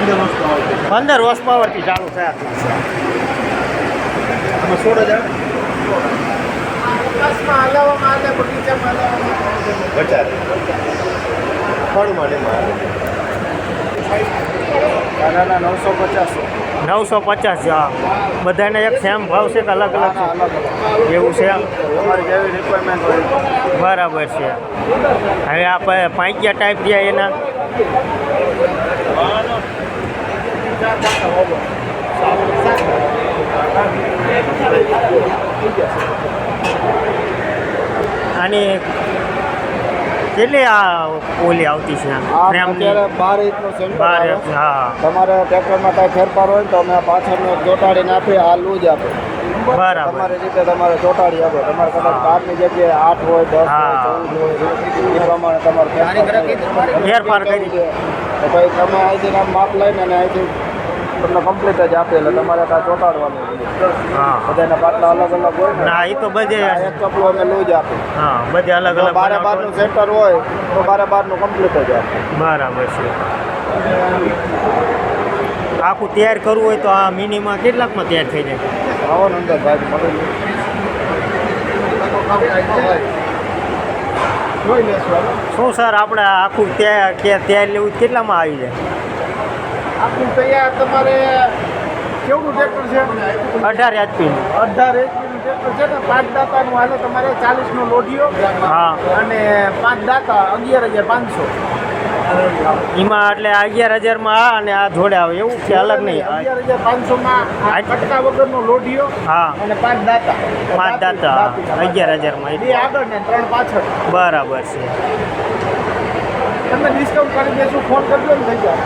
15 વર્ષ પાવરથી ચાલુ થયા છે. આમાં 16,000 આકાશમાં હલાવવામાં આવે, બગીચામાં હલાવવામાં આવે. બચારે ફળમાં ને એમાં દાદાના 950. 950. હા, બધાને એક સેમ ભાવ છે કે અલગ અલગ છે? એવું છે. તમારી જેવી રિક્વાયરમેન્ટ હોય. બરાબર છે. હવે આ પાંચિયા ટાઈપ રહ્યા એના આની કેટલી આ ઓલી આવતી છે ફ્રેમની? અત્યારે 12 ઇંચનું સેન્ટર 12 આવે. ઇંચ. હા, તમારે ટ્રેક્ટરમાં કાંઈ ફેરફાર હોય ને તો અમે આ પાછળનો ચોટાડીને આપીએ, આ લૂજ આપે. બરાબર. તમારી રીતે તમારે ચોટાડી આપો. તમારે કદાચ 12ની જગ્યાએ 8 હોય, 10 હોય, હા. 14 હોય, એ પ્રમાણે તમારે ફેરફાર કરી દે. તો ભાઈ તમે અહીંથી આમ માપ લઈને અને અહીંથી તમને કમ્પ્લીટ જ આપે. એટલે તમારે કાંઈ ચોટાડવાનું નથી. હા, બધાના પાટલા અલગ અલગ હોય ને. ના એ તો બધે. આ એક કપડું અમે લૂજ આપે. હા, બધે અલગ અલગ 12 નું સેન્ટર હોય તો 12 નું કમ્પ્લીટ જ આપે. બરાબર છે. આખું તૈયાર કરવું હોય તો આ મિનિમમ કેટલાકમાં તૈયાર થઈ જાય? આવો ને અંદર ભાઈ મળે જોઈ લેશું હાલો. શું સર આપણે આખું તૈયાર લેવું તો કેટલામાં આવી જાય? આખું તૈયાર તમારે કેવડું ટ્રેક્ટર છે? 18 HP. 18 HP નું ટ્રેક્ટર છે ને. 5 દાતાનું હાલે તમારે 40 નો લોઢિયો હા, અને 5 દાતા 11,500. એમાં એટલે 11,000માં આ અને આ જોડે આવે એવું છે, અલગ નહીં? 11,500 માં આ કટકા વગરનો લોઢિયો હા, અને 5 દાતા. 5 દાતા 11,000માં. 2 આગળ ને 3 પાછળ. બરાબર છે. તમને ડિસ્કાઉન્ટ કરી દેશું. ફોન કરજો ને થઈ જાય.